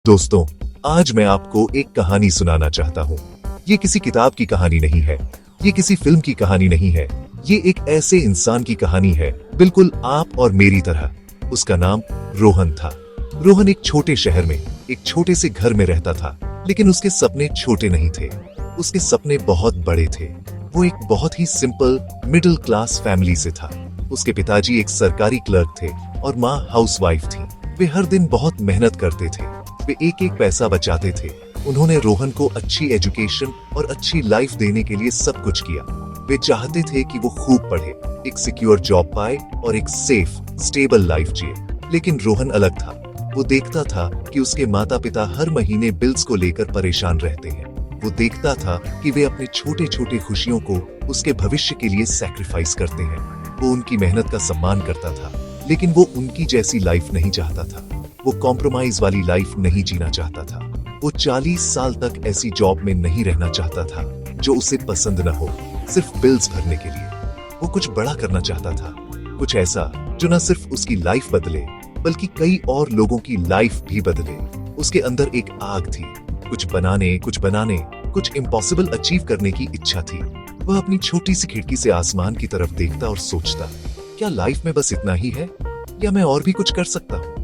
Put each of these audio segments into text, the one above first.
दोस्तों, आज मैं आपको एक कहानी सुनाना चाहता हूँ। ये किसी किताब की कहानी नहीं है, ये किसी फिल्म की कहानी नहीं है, ये एक ऐसे इंसान की कहानी है, बिल्कुल आप और मेरी तरह। उसका नाम रोहन था। रोहन एक छोटे शहर में, एक छोटे से घर में रहता था, लेकिन उसके सपने छोटे नहीं थे। उसके सपने बहुत बड़े थे। वो एक बहुत ही सिंपल मिडिल क्लास फैमिली से था। उसके पिताजी एक सरकारी क्लर्क थे और माँ हाउसवाइफ थी। वे हर दिन बहुत मेहनत करते थे। वे एक एक पैसा बचाते थे। उन्होंने रोहन को अच्छी एजुकेशन और अच्छी लाइफ देने के लिए सब कुछ किया। वे चाहते थे कि वो खूब पढ़े, एक सिक्योर जॉब पाए और एक सेफ, स्टेबल लाइफ जिए। लेकिन रोहन अलग था। वो देखता था कि उसके माता पिता हर महीने बिल्स को लेकर परेशान रहते हैं। वो देखता था कि वे अपने छोटे छोटे खुशियों को उसके भविष्य के लिए सैक्रिफाइस करते हैं। वो उनकी मेहनत का सम्मान करता था, लेकिन वो उनकी जैसी लाइफ नहीं चाहता था। वो कॉम्प्रोमाइज वाली लाइफ नहीं जीना चाहता था। वो 40 साल तक ऐसी जॉब में नहीं रहना चाहता था जो उसे पसंद न हो, सिर्फ बिल्स भरने के लिए। वो कुछ बड़ा करना चाहता था, कुछ ऐसा जो न सिर्फ उसकी लाइफ बदले, बल्कि कई और लोगों की लाइफ भी बदले। उसके अंदर एक आग थी, कुछ बनाने, कुछ इम्पॉसिबल अचीव करने की इच्छा थी। वह अपनी छोटी सी खिड़की से आसमान की तरफ देखता और सोचता, क्या लाइफ में बस इतना ही है, या मैं और भी कुछ कर सकता हूँ?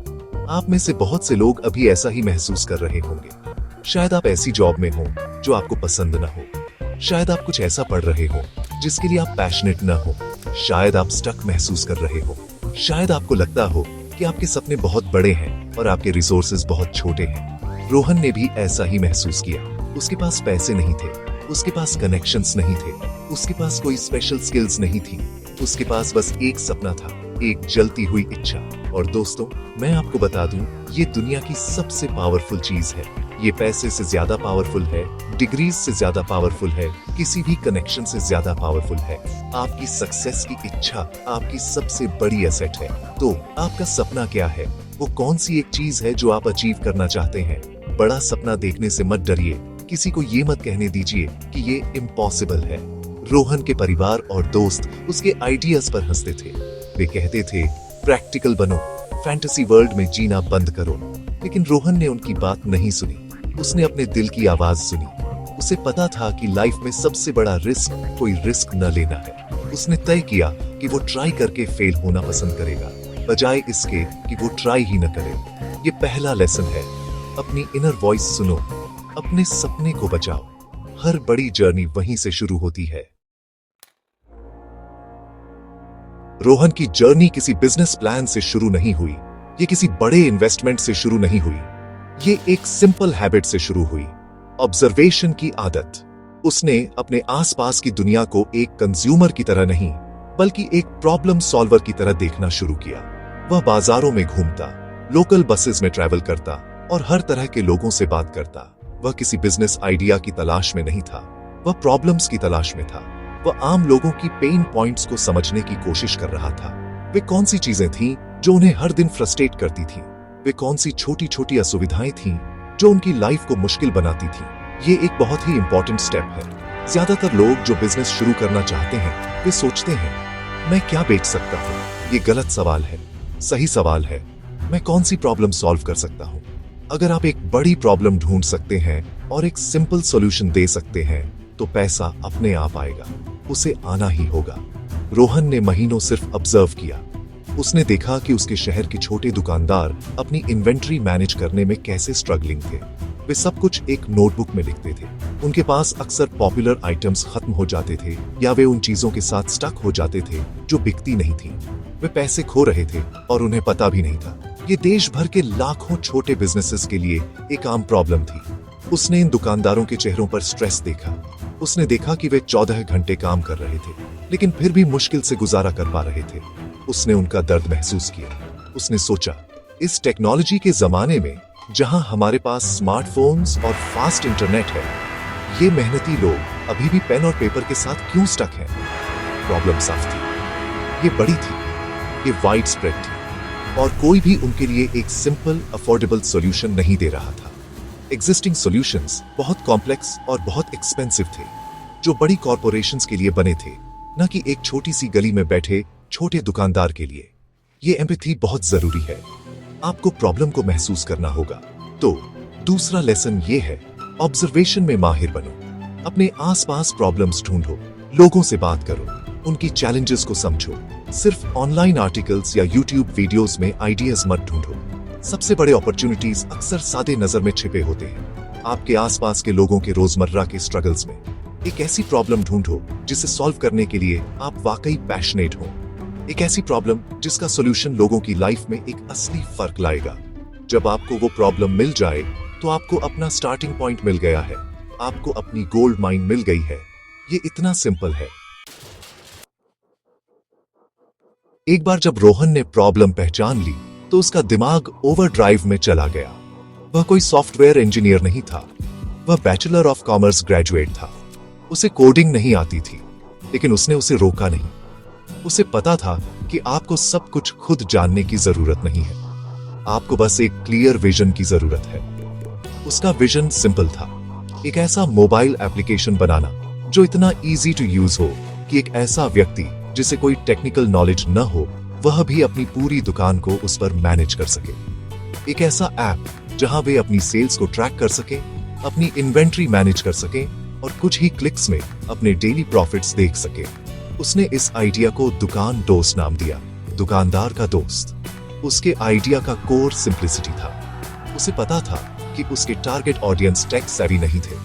आप में से बहुत से लोग अभी ऐसा ही महसूस कर रहे होंगे। शायद आप ऐसी जॉब में हो जो आपको पसंद न हो। शायद आप कुछ ऐसा पढ़ रहे हो जिसके लिए आप पैशनेट न हो। शायद आप स्टक महसूस कर रहे हो। शायद आपको लगता हो कि आपके सपने बहुत बड़े हैं और आपके रिसोर्सेज बहुत छोटे हैं। रोहन ने भी ऐसा ही महसूस किया। उसके पास पैसे नहीं थे, उसके पास कनेक्शंस नहीं थे, उसके पास कोई स्पेशल स्किल्स नहीं थी। उसके पास बस एक सपना था, एक जलती हुई इच्छा। और दोस्तों, मैं आपको बता दूं, ये दुनिया की सबसे पावरफुल चीज है। ये पैसे से ज्यादा पावरफुल है, डिग्रीज से ज्यादा पावरफुल है, किसी भी कनेक्शन से ज्यादा पावरफुल है। आपकी सक्सेस की इच्छा आपकी सबसे बड़ी एसेट है। तो आपका सपना क्या है? वो कौन सी एक चीज है जो आप अचीव करना चाहते हैं? बड़ा सपना देखने से मत डरिए। किसी को ये मत कहने दीजिए कि ये इम्पॉसिबल है। रोहन के परिवार और दोस्त उसके आइडियाज पर हंसते थे। वे कहते थे, प्रैक्टिकल बनो, फैंटेसी वर्ल्ड में जीना बंद करो। लेकिन रोहन ने उनकी बात नहीं सुनी। उसने अपने दिल की आवाज सुनी। उसे पता था कि लाइफ में सबसे बड़ा रिस्क कोई रिस्क न लेना है। उसने तय किया कि वो ट्राई करके फेल होना पसंद करेगा, बजाय इसके कि वो ट्राई ही न करे। ये पहला लेसन है, अपनी इनर वॉइस सुनो, अपने सपने को बचाओ। हर बड़ी जर्नी वहीं से शुरू होती है। रोहन की जर्नी किसी बिजनेस प्लान से शुरू नहीं हुई। ये किसी बड़े इन्वेस्टमेंट से शुरू नहीं हुई। ये एक सिंपल हैबिट से शुरू हुई, ऑब्जर्वेशन की आदत। उसने अपने आसपास की दुनिया को एक कंज्यूमर की तरह नहीं, बल्कि एक प्रॉब्लम सॉल्वर की तरह देखना शुरू किया। वह बाजारों में घूमता, लोकल बसेस में ट्रैवल करता और हर तरह के लोगों से बात करता। वह किसी बिजनेस आइडिया की तलाश में नहीं था, वह प्रॉब्लम्स की तलाश में था। वह आम लोगों की पेन पॉइंट्स को समझने की कोशिश कर रहा था। वे कौन सी चीजें थीं जो उन्हें हर दिन फ्रस्ट्रेट करती थीं? वे कौन सी छोटी छोटी असुविधाएं थीं जो उनकी लाइफ को मुश्किल बनाती थीं? ये एक बहुत ही इंपॉर्टेंट स्टेप है। ज्यादातर लोग जो बिजनेस शुरू करना चाहते हैं, वे सोचते हैं, मैं क्या बेच सकता हूँ? ये गलत सवाल है। सही सवाल है, मैं कौन सी प्रॉब्लम सॉल्व कर सकता हूँ? अगर आप एक बड़ी प्रॉब्लम ढूंढ सकते हैं और एक सिंपल सॉल्यूशन दे सकते हैं, तो पैसा अपने आप आएगा। उसे आना ही होगा। रोहन ने महीनों सिर्फ ऑब्जर्व किया। उसने देखा कि उसके शहर के छोटे दुकानदार अपनी इन्वेंट्री मैनेज करने में कैसे स्ट्रगलिंग थे। वे सब कुछ एक नोटबुक में लिखते थे। उनके पास अक्सर पॉपुलर आइटम्स खत्म हो जाते थे, या वे उन चीजों के साथ स्टक हो जाते थे जो बिकती नहीं थी। वे पैसे खो रहे थे और उन्हें पता भी नहीं था। ये देश भर के लाखों छोटे बिजनेसेस के लिए एक आम प्रॉब्लम थी। उसने इन दुकानदारों के चेहरों पर स्ट्रेस देखा। उसने देखा कि वे 14 घंटे काम कर रहे थे, लेकिन फिर भी मुश्किल से गुजारा कर पा रहे थे। उसने उनका दर्द महसूस किया। उसने सोचा, इस टेक्नोलॉजी के जमाने में जहां हमारे पास स्मार्टफोन्स और फास्ट इंटरनेट है, ये मेहनती लोग अभी भी पेन और पेपर के साथ क्यों स्टक हैं? प्रॉब्लम साफ थी, ये बड़ी थी, ये वाइड स्प्रेड थी, और कोई भी उनके लिए एक सिंपल अफोर्डेबल सॉल्यूशन नहीं दे रहा था। एग्जिस्टिंग सॉल्यूशंस बहुत कॉम्प्लेक्स और बहुत एक्सपेंसिव थे, जो बड़ी कॉर्पोरेशंस के लिए बने थे, न कि एक छोटी सी गली में बैठे छोटे दुकानदार के लिए। ये एम्पैथी बहुत जरूरी है। आपको प्रॉब्लम को महसूस करना होगा। तो दूसरा लेसन ये है, ऑब्जर्वेशन में माहिर बनो। अपने आसपास प्रॉब्लम्स ढूंढो, लोगों से बात करो, उनकी चैलेंजेस को समझो। सिर्फ ऑनलाइन आर्टिकल्स या यूट्यूब वीडियोस में आइडियाज मत ढूंढो। सबसे बड़े अपॉर्चुनिटीज अक्सर सादे नजर में छिपे होते हैं, आपके आसपास के लोगों के रोजमर्रा के स्ट्रगल्स में। एक ऐसी प्रॉब्लम ढूंढो जिसे सॉल्व करने के लिए आप वाकई पैशनेट हो। एक ऐसी प्रॉब्लम जिसका सॉल्यूशन लोगों की लाइफ में एक असली फर्क लाएगा। जब आपको वो प्रॉब्लम मिल जाए तो आपको अपना स्टार्टिंग पॉइंट मिल गया है, आपको अपनी गोल्ड माइन मिल गई है। ये इतना सिंपल है। एक बार जब रोहन ने प्रॉब्लम पहचान ली तो उसका दिमाग ओवरड्राइव में चला गया। वह कोई सॉफ्टवेयर इंजीनियर नहीं था, वह बैचलर ऑफ कॉमर्स ग्रेजुएट था। उसे कोडिंग नहीं आती थी, लेकिन उसने उसे रोका नहीं। उसे पता था कि आपको सब कुछ खुद जानने की जरूरत नहीं है, आपको बस एक क्लियर विजन की जरूरत है। उसका विजन सिंपल था, एक ऐसा मोबाइल एप्लीकेशन बनाना जो इतना इजी टू यूज हो कि एक ऐसा व्यक्ति जिसे कोई टेक्निकल नॉलेज न हो वह भी अपनी पूरी दुकान को उस पर मैनेज कर सके। एक ऐसा ऐप जहां वे अपनी सेल्स को ट्रैक कर सके, अपनी इन्वेंट्री मैनेज कर सके और कुछ ही क्लिक्स में अपने डेली प्रॉफिट्स देख सके। उसने इस आइडिया को दुकान दोस्त नाम दिया, दुकानदार का दोस्त। उसके आइडिया का कोर सिंप्लिसिटी था। उसे पता था कि उसके टारगेट ऑडियंस टेक सेवी नहीं थे,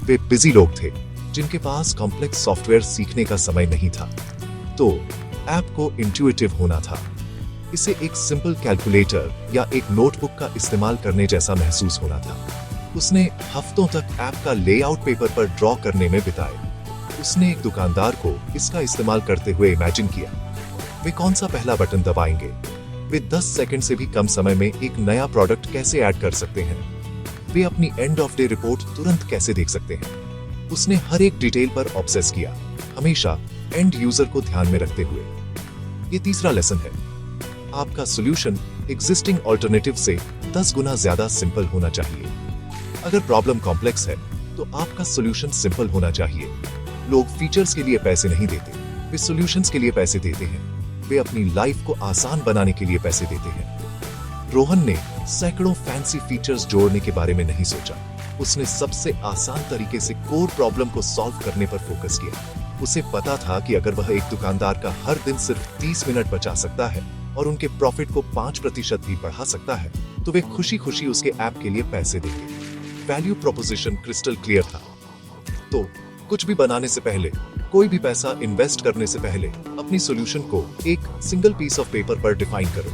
वे बिजी लोग थे जिनके पास कॉम्प्लेक्स सॉफ्टवेयर सीखने का समय नहीं था। तो ऐप को इंट्यूटिव होना था, इसे एक सिंपल कैलकुलेटर या एक नोटबुक का इस्तेमाल करने जैसा महसूस होना था। उसने हफ्तों तक ऐप का लेआउट पेपर पर ड्रॉ करने में बिताए। उसने एक दुकानदार को इसका इस्तेमाल करते हुए इमेजिन किया, वे कौन सा पहला बटन दबाएंगे, वे 10 सेकंड से भी कम समय में एक नया प्रोडक्ट कैसे ऐड कर सकते हैं, वे अपनी एंड ऑफ डे रिपोर्ट तुरंत कैसे देख सकते हैं। उसने हर एक डिटेल पर ऑब्सेस किया, हमेशा एंड यूजर को ध्यान में रखते हुए। ये तीसरा लेसन है, आपका सॉल्यूशन एग्जिस्टिंग ऑल्टरनेटिव से 10 गुना ज्यादा सिंपल होना चाहिए। अगर प्रॉब्लम कॉम्प्लेक्स है तो आपका सॉल्यूशन सिंपल होना चाहिए। लोग फीचर्स के लिए पैसे नहीं देते, वे सॉल्यूशंस के लिए पैसे देते हैं। वे अपनी लाइफ को आसान बनाने के लिए पैसे देते हैं। रोहन ने सैकड़ों फैंसी फीचर्स जोड़ने के बारे में नहीं सोचा, उसने सबसे आसान तरीके से कोर प्रॉब्लम को सॉल्व करने पर फोकस किया। उसे पता था कि अगर वह एक दुकानदार का हर दिन सिर्फ 30 मिनट बचा सकता है और उनके प्रॉफिट को 5% भी बढ़ा सकता है तो वे खुशी खुशी उसके ऐप के लिए पैसे देंगे। वैल्यू प्रोपोजिशन क्रिस्टल क्लियर था। तो कुछ भी बनाने से पहले, कोई भी पैसा इन्वेस्ट करने से पहले अपनी सॉल्यूशन को एक सिंगल पीस ऑफ पेपर पर डिफाइन करो।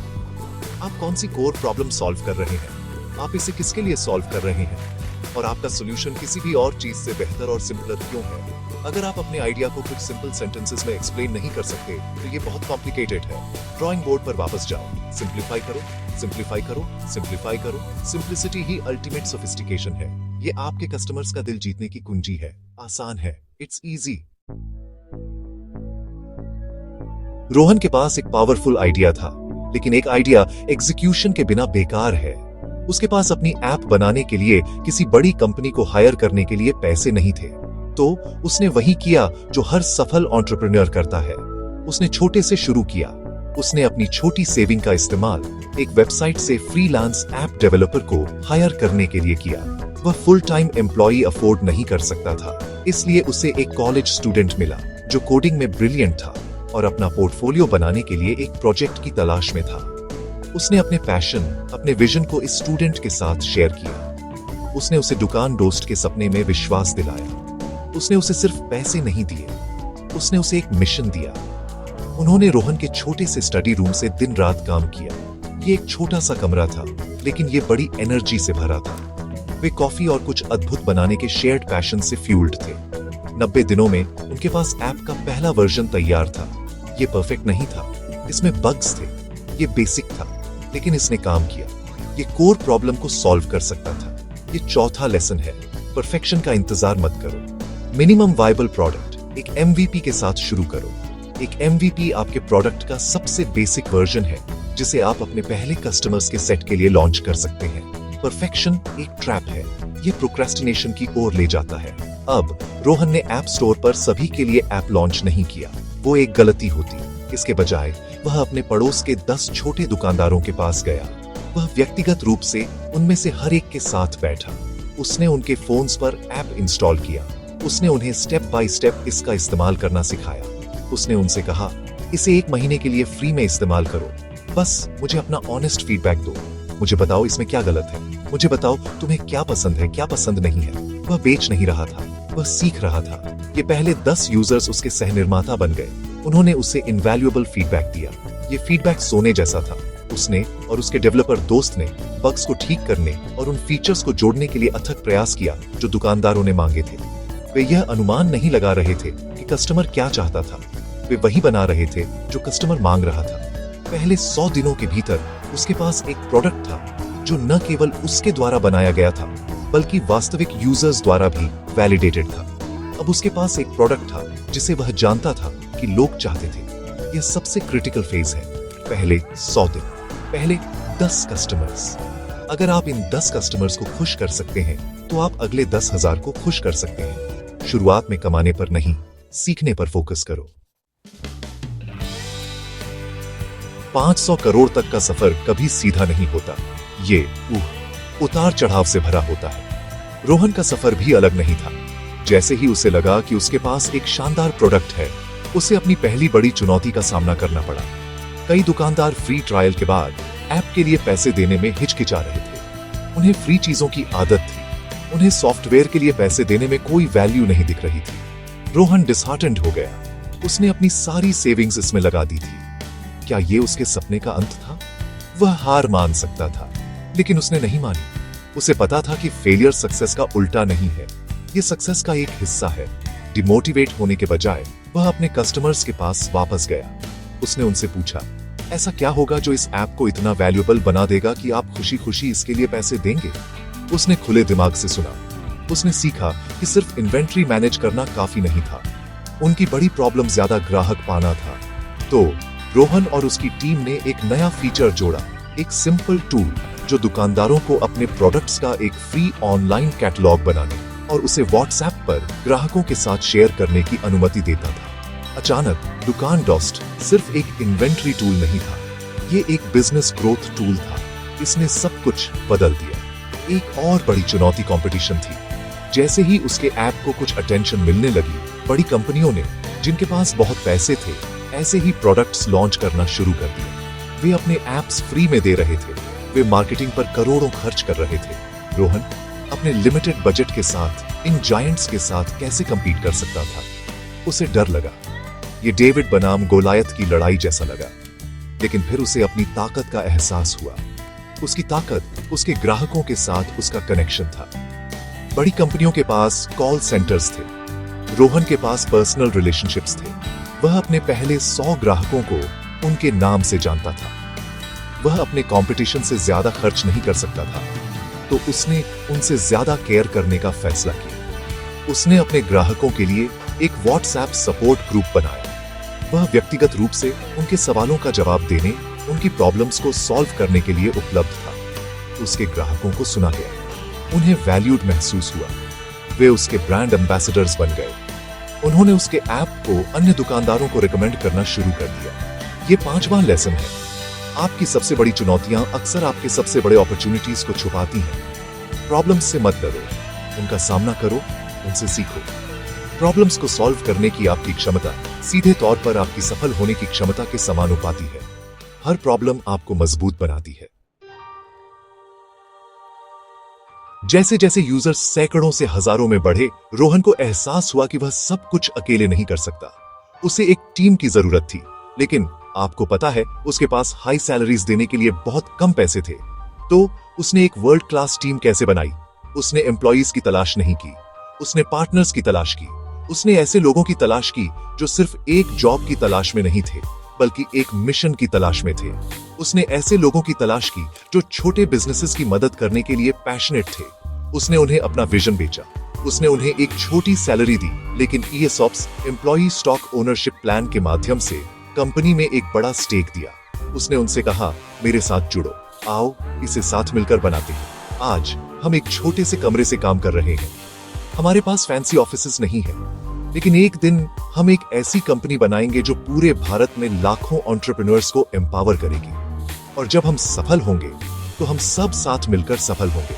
आप कौन सी कोर प्रॉब्लम सॉल्व कर रहे हैं, आप इसे किसके लिए सॉल्व कर रहे हैं, और आपका सॉल्यूशन किसी भी और चीज से बेहतर और सिंपलर क्यों है। अगर आप अपने आइडिया को कुछ सिंपल सेंटेंसेस में एक्सप्लेन नहीं कर सकते तो ये बहुत कॉम्प्लिकेटेड है। ड्राइंग बोर्ड पर वापस जाओ, सिंप्लीफाई करो, सिंप्लीफाई करो, सिंप्लीफाई करो। सिंप्लिसिटी ही अल्टीमेट सोफिस्टिकेशन है। ये आपके कस्टमर्स का दिल जीतने की कुंजी है। आसान है, इट्स इजी। रोहन के पास एक पावरफुल आइडिया था, लेकिन एक आइडिया एग्जीक्यूशन के बिना बेकार है। उसके पास अपनी ऐप बनाने के लिए किसी बड़ी कंपनी को हायर करने के लिए पैसे नहीं थे, तो उसने वही किया जो हर सफल एंटरप्रेन्योर करता है। उसने छोटे से शुरू किया। उसने अपनी छोटी सेविंग का इस्तेमाल एक वेबसाइट से फ्रीलांस ऐप डेवलपर को हायर करने के लिए किया। वह फुल टाइम एम्प्लॉई अफोर्ड नहीं कर सकता था, इसलिए उसे एक कॉलेज स्टूडेंट मिला जो कोडिंग में ब्रिलियंट था और अपना पोर्टफोलियो बनाने के लिए एक प्रोजेक्ट की तलाश में था। उसने अपने पैशन, अपने विजन को इस स्टूडेंट के साथ शेयर किया। उसने उसे दुकान दोस्त के सपने में विश्वास दिलाया। उसने उसे सिर्फ पैसे नहीं दिए, उसने उसे एक मिशन दिया। उन्होंने रोहन के छोटे से स्टडी रूम से दिन रात काम किया। ये एक छोटा सा कमरा था, लेकिन ये बड़ी एनर्जी से भरा था। वे कॉफी और कुछ अद्भुत बनाने के शेयर्ड पैशन से फ्यूल्ड थे। 90 दिनों में उनके पास ऐप का पहला वर्जन तैयार था। ये परफेक्ट नहीं था, इसमें बग्स थे, ये बेसिक था, लेकिन इसने काम किया। ये कोर प्रॉब्लम को सॉल्व कर सकता था। ये चौथा लेसन है, परफेक्शन का इंतजार मत करो। मिनिमम वायबल प्रोडक्ट, एक MVP के साथ शुरू करो। एक MVP आपके प्रोडक्ट का सबसे बेसिक वर्जन है जिसे आप अपने पहले कस्टमर्स के सेट के लिए लॉन्च कर सकते हैं। परफेक्शन एक ट्रैप है, ये प्रोक्रेस्टिनेशन की ओर ले जाता है। अब रोहन ने ऐप स्टोर पर सभी के लिए ऐप लॉन्च नहीं किया, वो एक गलती होती। इसके बजाय वह अपने पड़ोस के 10 छोटे दुकानदारों के पास गया। वह व्यक्तिगत रूप से उनमें से हर एक के साथ बैठा। उसने उनके फोन्स पर ऐप इंस्टॉल किया। उसने उन्हें स्टेप बाय स्टेप इसका इस्तेमाल करना सिखाया। उसने उनसे कहा, इसे 1 महीने के लिए फ्री में इस्तेमाल करो। बस मुझे अपना ऑनेस्ट फीडबैक दो। मुझे बताओ इसमें क्या गलत है। मुझे बताओ तुम्हें क्या पसंद है, क्या पसंद नहीं है। वह बेच नहीं रहा था, वह सीख रहा था। ये पहले 10 यूजर्स उसके सह निर्माता बन गए। उन्होंने उसे इनवैल्यूएबल फीडबैक दिया। ये फीडबैक सोने जैसा था। उसने और उसके डेवलपर दोस्त ने बग्स को ठीक करने और उन फीचर्स को जोड़ने के लिए अथक प्रयास किया जो दुकानदारों ने मांगे थे। वे यह अनुमान नहीं लगा रहे थे कि कस्टमर क्या चाहता था। वे वही बना रहे थे जो कस्टमर मांग रहा था। पहले 100 दिनों के भीतर उसके पास एक प्रोडक्ट था जो न केवल उसके द्वारा बनाया गया था बल्कि वास्तविक यूजर्स द्वारा भी वैलिडेटेड था। अब उसके पास एक प्रोडक्ट था जिसे वह जानता था कि लोग चाहते थे। यह सबसे क्रिटिकल फेज है। पहले 100 दिन, पहले 10 कस्टमर्स। अगर आप इन 10 कस्टमर्स को खुश कर सकते हैं तो आप अगले 10,000 को खुश कर सकते हैं। शुरुआत में कमाने पर नहीं, सीखने पर फोकस करो। 500 करोड़ तक का सफर कभी सीधा नहीं होता। ये उतार चढ़ाव से भरा होता है। रोहन का सफर भी अलग नहीं था। जैसे ही उसे लगा कि उसके पास एक शानदार प्रोडक्ट है, उसे अपनी पहली बड़ी चुनौती का सामना करना पड़ा। कई दुकानदार फ्री ट्रायल के बाद ऐप के लिए पैसे देने में हिचकिचा रहे थे। उन्हें फ्री चीजों की आदत थी। उन्हें सॉफ्टवेयर के लिए पैसे देने में कोई वैल्यू नहीं दिख रही थी। रोहन डिसहार्टेंड हो गया। उसने अपनी सारी सेविंग्स इसमें लगा दी थी। क्या ये उसके सपने का अंत था? वह हार मान सकता था, लेकिन उसने नहीं मानी। उसे पता था कि फेलियर सक्सेस का उल्टा नहीं है, ये सक्सेस का एक हिस्सा है। डिमोटिवेट होने के बजाय वह अपने कस्टमर्स के पास वापस गया। उसने उनसे पूछा, ऐसा क्या होगा जो इस ऐप को इतना वैल्यूएबल बना देगा कि आप खुशी खुशी इसके लिए पैसे देंगे? उसने खुले दिमाग से सुना। उसने सीखा कि सिर्फ इन्वेंट्री मैनेज करना काफी नहीं था। उनकी बड़ी प्रॉब्लम ज्यादा ग्राहक पाना था। तो रोहन और उसकी टीम ने एक नया फीचर जोड़ा, एक सिंपल टूल जो दुकानदारों को अपने प्रोडक्ट्स का एक फ्री ऑनलाइन कैटलॉग बनाने और उसे व्हाट्सएप पर ग्राहकों के साथ शेयर करने की अनुमति देता था। अचानक दुकान डॉस्ट सिर्फ एक इन्वेंट्री टूल नहीं था, ये एक बिजनेस ग्रोथ टूल था। इसने सब कुछ बदल दिया। एक और बड़ी चुनौती कंपटीशन थी। जैसे ही उसके ऐप को कुछ अटेंशन मिलने लगी, बड़ी कंपनियों ने, जिनके पास बहुत पैसे थे, ऐसे ही प्रोडक्ट्स लॉन्च करना शुरू कर दिए। वे अपने एप्स फ्री में दे रहे थे। वे मार्केटिंग पर करोड़ों खर्च कर रहे थे। रोहन अपने लिमिटेड बजट के साथ इन जायंट्स के साथ कैसे कंपीट कर सकता था? उसे डर लगा। ये डेविड बनाम गोलायत की लड़ाई जैसा लगा। लेकिन फिर उसे अपनी ताकत का एहसास हुआ। उसकी ताकत उसके ग्राहकों के साथ उसका कनेक्शन था। बड़ी कंपनियों के पास कॉल सेंटर्स थे। रोहन के पास पर्सनल रिलेशनशिप्स थे। वह अपने पहले 100 ग्राहकों को उनके नाम से जानता था। वह अपने कंपटीशन से ज्यादा खर्च नहीं कर सकता था, तो उसने उनसे ज्यादा केयर करने का फैसला किया। उसने अपने ग्राहकों के लिए एक व्हाट्सएप सपोर्ट ग्रुप बनाया। वह व्यक्तिगत रूप से उनके सवालों का जवाब देने, उनकी प्रॉब्लम्स को सॉल्व करने के लिए उपलब्ध था। उसके ग्राहकों को सुना गया। उन्हें वैल्यूड महसूस हुआ। वे उसके ब्रांड एम्बेसडर्स बन गए। उन्होंने उसके ऐप को अन्य दुकानदारों को रिकमेंड करना शुरू कर दिया। ये 5वां लेसन है। आपकी सबसे बड़ी चुनौतियां अक्सर आपके सबसे बड़े अपॉर्चुनिटीज को छुपाती हैं। प्रॉब्लम्स से मत डरो, उनका सामना करो, उनसे सीखो। प्रॉब्लम्स को सॉल्व करने की आपकी क्षमता सीधे तौर पर आपकी सफल होने की क्षमता के समानुपाती है। हर प्रॉब्लम आपको मजबूत बनाती है। जैसे जैसे यूजर्स सैकड़ों से हजारों में बढ़े, रोहन को एहसास हुआ कि वह सब कुछ अकेले नहीं कर सकता। उसे एक टीम की जरूरत थी, लेकिन आपको पता है, उसके पास हाई सैलरीज देने के लिए बहुत कम पैसे थे। तो उसने एक वर्ल्ड क्लास टीम कैसे बनाई? उसने एम्प्लॉइज की तलाश नहीं की, उसने पार्टनर्स की तलाश की। उसने ऐसे लोगों की तलाश की जो सिर्फ एक जॉब की तलाश में नहीं थे, बल्कि एक मिशन की तलाश में थे। उसने ऐसे लोगों की तलाश की जो छोटे बिजनेसेस की मदद करने के लिए पैशनेट थे। उसने उन्हें अपना विजन बेचा। उसने उन्हें एक छोटी सैलरी दी, लेकिन ESOPs, employee stock ownership plan के माध्यम से कंपनी में एक बड़ा स्टेक दिया। उसने उनसे कहा, मेरे साथ जुड़ो, आओ इसे साथ मिलकर बनाते हैं। आज हम एक छोटे से कमरे से काम कर रहे हैं। हमारे पास फैंसी ऑफिसेस नहीं है, लेकिन एक दिन हम एक ऐसी कंपनी बनाएंगे जो पूरे भारत में लाखों एंटरप्रेन्योर्स को एम्पावर करेगी। और जब हम सफल होंगे तो हम सब साथ मिलकर सफल होंगे।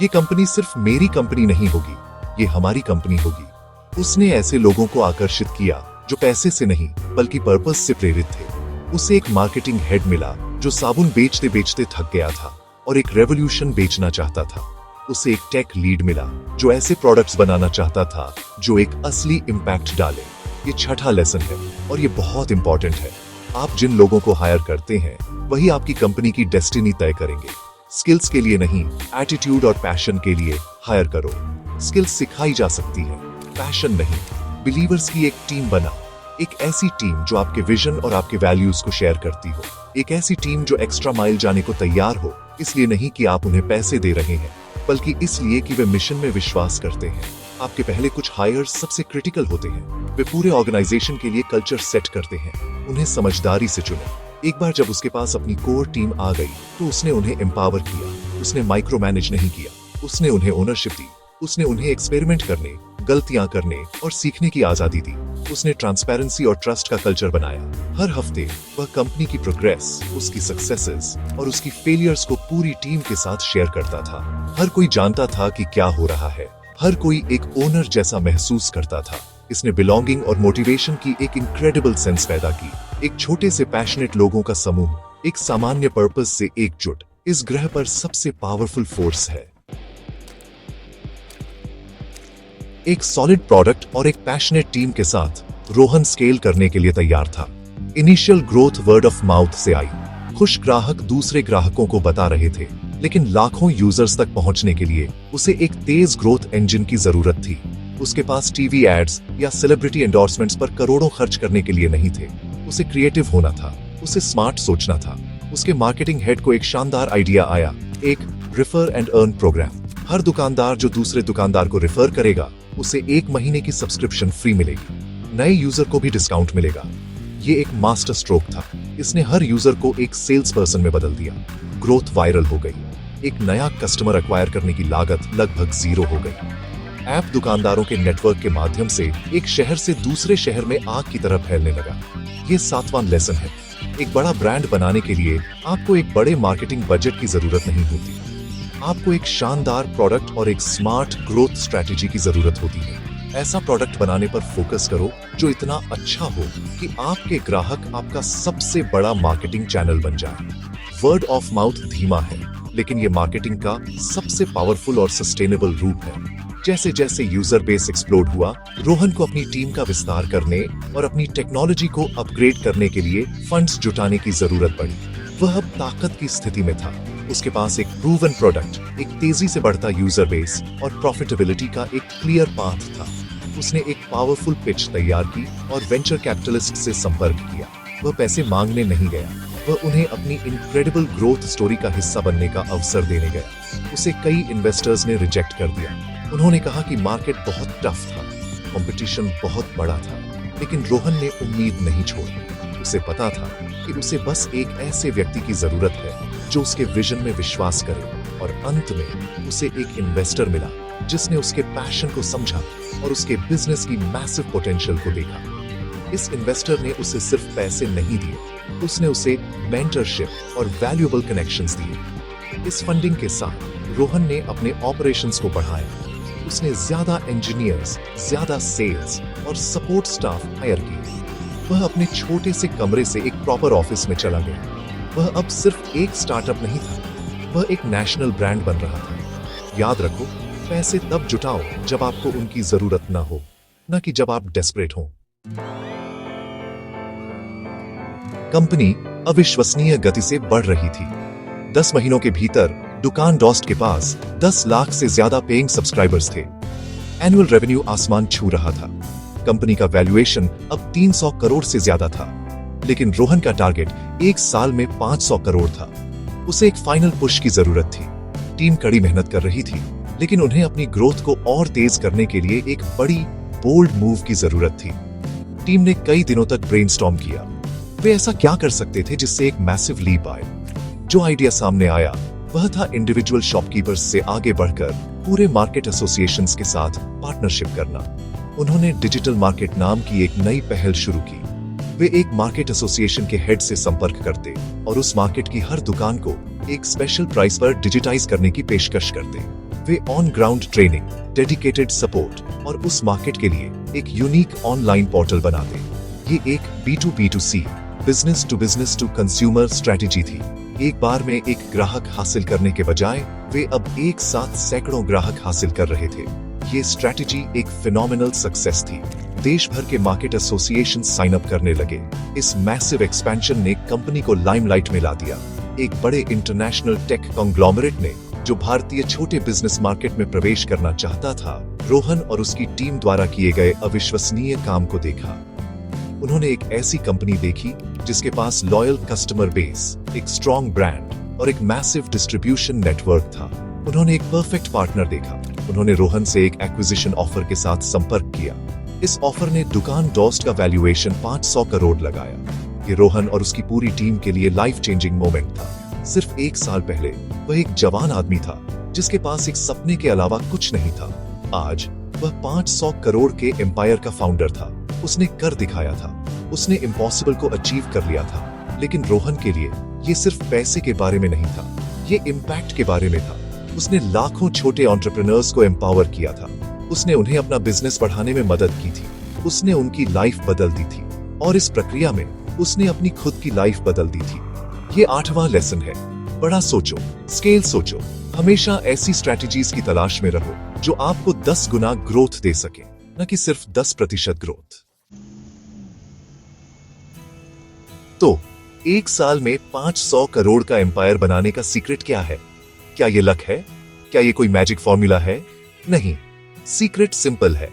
ये कंपनी सिर्फ मेरी कंपनी नहीं होगी, ये हमारी कंपनी होगी। उसने ऐसे लोगों को आकर्षित किया जो पैसे से नहीं बल्कि पर्पस से प्रेरित थे। उसे एक मार्केटिंग हेड मिला जो साबुन बेचते बेचते थक गया था और एक रेवोल्यूशन बेचना चाहता था। उसे एक टेक लीड मिला जो ऐसे प्रोडक्ट्स बनाना चाहता था जो एक असली इम्पैक्ट डाले। ये छठा लेसन है और ये बहुत इंपॉर्टेंट है। आप जिन लोगों को हायर करते हैं वही आपकी कंपनी की डेस्टिनी तय करेंगे। स्किल्स के लिए नहीं, एटीट्यूड और पैशन के लिए हायर करो। स्किल्स सिखाई जा सकती है, पैशन नहीं। बिलीवर्स की एक टीम बना, एक ऐसी टीम जो आपके विजन और आपके वैल्यूज को शेयर करती हो। एक ऐसी टीम जो एक्स्ट्रा माइल जाने को तैयार हो, इसलिए नहीं कि आप उन्हें पैसे दे रहे हैं बल्कि इसलिए कि वे मिशन में विश्वास करते हैं। आपके पहले कुछ हायर्स सबसे क्रिटिकल होते हैं। वे पूरे ऑर्गेनाइजेशन के लिए कल्चर सेट करते हैं। उन्हें समझदारी से चुनें। एक बार जब उसके पास अपनी कोर टीम आ गई तो उसने उन्हें एम्पावर किया। उसने माइक्रो मैनेज नहीं किया, उसने उन्हें ओनरशिप दी। उसने उन्हें एक्सपेरिमेंट करने, गलतियां करने और सीखने की आजादी दी। उसने ट्रांसपेरेंसी और ट्रस्ट का कल्चर बनाया। हर हफ्ते वह कंपनी की प्रोग्रेस, उसकी सक्सेसेस और उसकी फेलियर्स को पूरी टीम के साथ शेयर करता था। हर कोई जानता था कि क्या हो रहा है। हर कोई एक ओनर जैसा महसूस करता था। इसने बिलोंगिंग और मोटिवेशन की एक इनक्रेडिबल सेंस पैदा की। एक छोटे से पैशनेट लोगों का समूह, एक सामान्य पर्पस से एकजुट, इस ग्रह पर सबसे पावरफुल फोर्स है। एक सॉलिड प्रोडक्ट और एक पैशनेट टीम के साथ रोहन स्केल करने के लिए तैयार था। Initial growth word of mouth से आई। खुश ग्राहक दूसरे ग्राहकों को बता रहे थे, लेकिन लाखों यूजर्स तक पहुंचने के लिए उसे एक तेज ग्रोथ इंजन की जरूरत थी। उसके पास टीवी एड्स या सेलिब्रिटी एंडोर्समेंट्स पर करोड़ों खर्च करने के लिए नहीं थे। उसे क्रिएटिव होना था, उसे स्मार्ट सोचना था। उसके मार्केटिंग हेड को एक शानदार आइडिया आया, एक रेफर एंड अर्न प्रोग्राम। हर दुकानदार जो दूसरे दुकानदार को रेफर करेगा उसे 1 महीने की सब्सक्रिप्शन फ्री मिलेगी। नए यूजर को भी डिस्काउंट मिलेगा। ये एक मास्टर स्ट्रोक था। इसने हर यूजर को एक सेल्स पर्सन में बदल दिया। ग्रोथ वायरल हो गई। एक नया कस्टमर एक्वायर करने की लागत लगभग 0 हो गई। ऐप दुकानदारों के नेटवर्क के माध्यम से एक शहर से दूसरे शहर में आग की तरह फैलने लगा। ये 7वां लेसन है। एक बड़ा ब्रांड बनाने के लिए आपको एक बड़े मार्केटिंग बजट की जरूरत नहीं होती। आपको एक शानदार प्रोडक्ट और एक स्मार्ट ग्रोथ स्ट्रेटेजी की जरूरत होती है। ऐसा प्रोडक्ट बनाने पर फोकस करो जो इतना अच्छा हो कि आपके ग्राहक आपका सबसे बड़ा मार्केटिंग चैनल बन जाए। वर्ड ऑफ माउथ धीमा है, लेकिन ये मार्केटिंग का सबसे पावरफुल और सस्टेनेबल रूप है। जैसे जैसे यूजर बेस एक्सप्लोड हुआ, रोहन को अपनी टीम का विस्तार करने और अपनी टेक्नोलॉजी को अपग्रेड करने के लिए फंड्स जुटाने की जरूरत पड़ी। वह अब ताकत की स्थिति में था। उसके पास एक प्रूवन प्रोडक्ट, एक तेजी से बढ़ता यूजर बेस और प्रॉफिटेबिलिटी का एक क्लियर पाथ था। उसने एक पावरफुल पिच तैयार की और वेंचर कैपिटलिस्ट से संपर्क किया। वह पैसे मांगने नहीं गया, वह उन्हें अपनी इनक्रेडिबल ग्रोथ स्टोरी का हिस्सा बनने का अवसर देने गया। उसे कई इन्वेस्टर्स ने रिजेक्ट कर दिया। उन्होंने कहा कि मार्केट बहुत टफ था, कंपटीशन बहुत बड़ा था, लेकिन रोहन ने उम्मीद नहीं छोड़ी। उसे पता था कि उसे बस एक ऐसे व्यक्ति की जरूरत है जो उसके विजन में विश्वास करे, और अंत में उसे एक इन्वेस्टर मिला जिसने उसके पैशन को समझा और उसके बिजनेस की मैसिव पोटेंशियल को देखा। इस इन्वेस्टर ने उसे सिर्फ पैसे नहीं दिए, उसने उसे मेंटरशिप और वैल्यूएबल कनेक्शंस दिए। इस फंडिंग के साथ रोहन ने अपने ऑपरेशंस को बढ़ाया। उसने ज्यादा इंजीनियर्स, ज्यादा सेल्स और सपोर्ट स्टाफ हायर किए। वह अपने छोटे से कमरे से एक प्रॉपर ऑफिस में चला गया। वह अब सिर्फ एक स्टार्टअप नहीं था, वह एक नेशनल ब्रांड बन रहा था। याद रखो, पैसे तब जुटाओ जब आपको उनकी जरूरत ना हो, न कि जब आप डेस्परेट हो। कंपनी अविश्वसनीय गति से बढ़ रही थी। 10 महीनों के भीतर दुकान डॉस्ट के पास 10 लाख से ज्यादा पेइंग सब्सक्राइबर्स थे। एनुअल रेवेन्यू आसमान छू रहा था। कंपनी का वैल्यूएशन अब 300 करोड़ से ज्यादा था, लेकिन रोहन का टारगेट 1 साल में 500 करोड़ था। उसे एक फाइनल पुश की जरूरत थी। टीम कड़ी मेहनत कर रही थी, लेकिन उन्हें अपनी ग्रोथ को और तेज करने के लिए एक बड़ी बोल्ड मूव की जरूरत थी। टीम ने कई दिनों तक ब्रेनस्टॉर्म किया। वे ऐसा क्या कर सकते थे जिससे एक मैसिव लीप आए। जो आइडिया सामने आया वह था इंडिविजुअल शॉपकीपर्स से आगे बढ़कर पूरे मार्केट एसोसिएशंस के साथ पार्टनरशिप करना। उन्होंने डिजिटल मार्केट नाम की एक नई पहल शुरू की। वे एक मार्केट एसोसिएशन के हेड से संपर्क करते और उस मार्केट की हर दुकान को एक स्पेशल प्राइस पर डिजिटाइज करने की पेशकश करते। वे on ground training, dedicated support और उस मार्केट के लिए एक यूनिक ऑनलाइन पोर्टल बनाते। ये एक B2B2C, business to consumer strategy थी। एक बार में एक ग्राहक हासिल करने के बजाय वे अब एक साथ सैकड़ों ग्राहक हासिल कर रहे थे। ये स्ट्रेटेजी एक फिनोमिनल सक्सेस थी। देश भर के मार्केट एसोसिएशन साइन अप करने लगे। इस मैसिव एक्सपेंशन ने कंपनी को लाइमलाइट में ला दिया। एक बड़े इंटरनेशनल टेक कॉन्ग्लोमरेट ने, जो भारतीय छोटे बिजनेस मार्केट में प्रवेश करना चाहता था, रोहन और उसकी टीम द्वारा किए गए अविश्वसनीय काम को देखा। उन्होंने एक ऐसी कंपनी देखी जिसके पास लॉयल कस्टमर बेस, एक स्ट्रॉन्ग ब्रांड और एक मैसिव डिस्ट्रीब्यूशन नेटवर्क था। उन्होंने एक परफेक्ट पार्टनर देखा। उन्होंने रोहन से एक एक्विजिशन ऑफर के साथ संपर्क किया। इस ऑफर ने दुकान डॉस्ट का वैल्यूएशन 500 करोड़ लगाया। ये रोहन और उसकी पूरी टीम के लिए लाइफ चेंजिंग मोमेंट था। सिर्फ एक साल पहले वह एक जवान आदमी था जिसके पास एक सपने के अलावा कुछ नहीं था। आज वह 500 करोड़ के एम्पायर का फाउंडर था। उसने कर दिखाया था। उसने इम्पॉसिबल को अचीव कर लिया था। लेकिन रोहन के लिए ये सिर्फ पैसे के बारे में नहीं था, ये इम्पैक्ट के बारे में था। उसने लाखों छोटे एंटरप्रेन्योर्स को एम्पावर किया था। उसने उन्हें अपना बिजनेस बढ़ाने में मदद की थी। उसने उनकी लाइफ बदल दी थी और इस प्रक्रिया में उसने अपनी खुद की लाइफ बदल दी थी। ये 8वां लेसन है। बड़ा सोचो, स्केल सोचो। हमेशा ऐसी स्ट्रेटजीज की तलाश में रहो जो आपको 10 गुना ग्रोथ दे सके, न कि सिर्फ 10% ग्रोथ। तो एक साल में 500 करोड़ का एम्पायर बनाने का सीक्रेट क्या है? क्या ये लक है? क्या ये कोई मैजिक फॉर्मूला है? नहीं, सीक्रेट सिंपल है।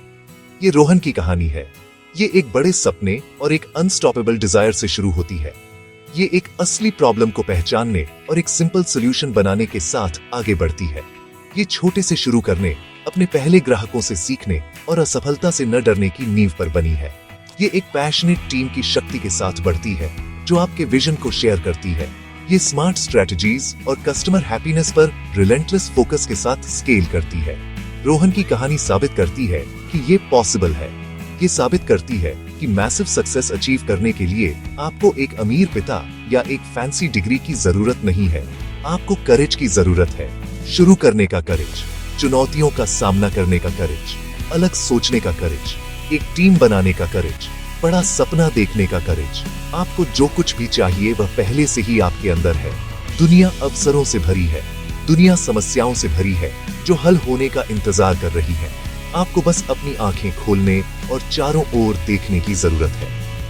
ये रोहन की कहानी है। ये एक बड़े सपने और एक अनस्टॉपेबल डिजायर से शुरू होती है। ये एक असली प्रॉब्लम को पहचानने और एक सिंपल सोल्यूशन बनाने के साथ आगे बढ़ती है। ये छोटे से शुरू करने, अपने पहले ग्राहकों से सीखने और असफलता से न डरने की नींव पर बनी है। ये एक पैशनेट टीम की शक्ति के साथ बढ़ती है जो आपके विजन को शेयर करती है। ये स्मार्ट स्ट्रेटजीज और कस्टमर हैप्पीनेस पर रिलेंटलेस फोकस के साथ स्केल करती है। रोहन की कहानी साबित करती है कि ये पॉसिबल है। ये साबित करती है कि मैसिव सक्सेस अचीव करने के लिए आपको एक अमीर पिता या एक फैंसी डिग्री की जरूरत नहीं है। आपको करेज की जरूरत है। शुरू करने का करेज, चुनौतियों का सामना करने का करेज, अलग सोचने का करेज, एक टीम बनाने का करेज, बड़ा सपना देखने का करेज। आपको जो कुछ भी चाहिए वह पहले से ही आपके अंदर है। दुनिया अवसरों से भरी है। दुनिया समस्याओं से भरी है जो हल होने का इंतजार कर रही है। आपको बस अपनी आंखें खोलने और चारों ओर देखने की जरूरत है।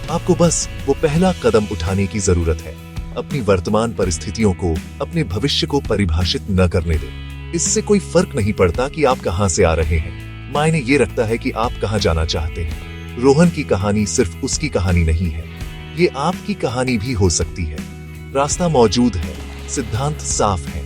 आपको बस वो पहला कदम उठाने की जरूरत है। अपनी वर्तमान परिस्थितियों को अपने भविष्य को परिभाषित न करने दें। इससे कोई फर्क नहीं पड़ता कि आप कहां से आ रहे हैं। मायने ये रखता है कि आप कहां जाना चाहते हैं। रोहन की कहानी सिर्फ उसकी कहानी नहीं है, ये आपकी कहानी भी हो सकती है। रास्ता मौजूद है, सिद्धांत साफ है।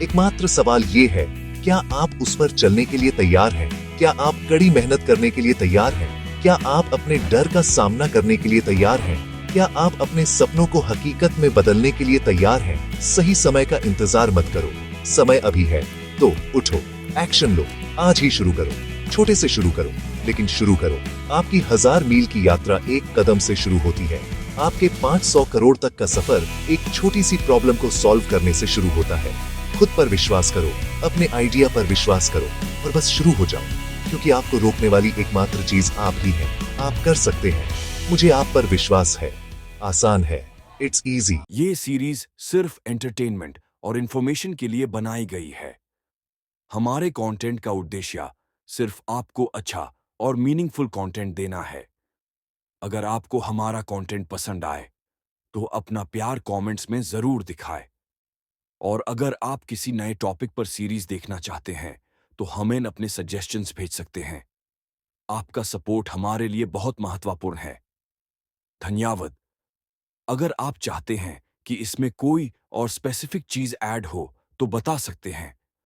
एकमात्र सवाल ये है, क्या आप उस पर चलने के लिए तैयार हैं? क्या आप कड़ी मेहनत करने के लिए तैयार हैं? क्या आप अपने डर का सामना करने के लिए तैयार हैं? क्या आप अपने सपनों को हकीकत में बदलने के लिए तैयार हैं? सही समय का इंतजार मत करो, समय अभी है। तो उठो, एक्शन लो, आज ही शुरू करो। छोटे से शुरू करो, लेकिन शुरू करो। आपकी 1000 मील की यात्रा एक कदम से शुरू होती है। आपके 500 करोड़ तक का सफर एक छोटी सी प्रॉब्लम को सॉल्व करने से शुरू होता है। खुद पर विश्वास करो, अपने आइडिया पर विश्वास करो और बस शुरू हो जाओ, क्योंकि आपको रोकने वाली एकमात्र चीज आप ही हैं। आप कर सकते हैं। मुझे आप पर विश्वास है। आसान है। It's easy. ये सीरीज सिर्फ एंटरटेनमेंट और इंफॉर्मेशन के लिए बनाई गई है। हमारे कंटेंट का उद्देश्य सिर्फ आपको अच्छा और मीनिंगफुल कंटेंट देना है। अगर आपको हमारा कंटेंट पसंद आए तो अपना प्यार कमेंट्स में जरूर दिखाएं। और अगर आप किसी नए टॉपिक पर सीरीज देखना चाहते हैं तो हमें अपने सजेशंस भेज सकते हैं। आपका सपोर्ट हमारे लिए बहुत महत्वपूर्ण है। धन्यवाद। अगर आप चाहते हैं कि इसमें कोई और स्पेसिफिक चीज ऐड हो तो बता सकते हैं।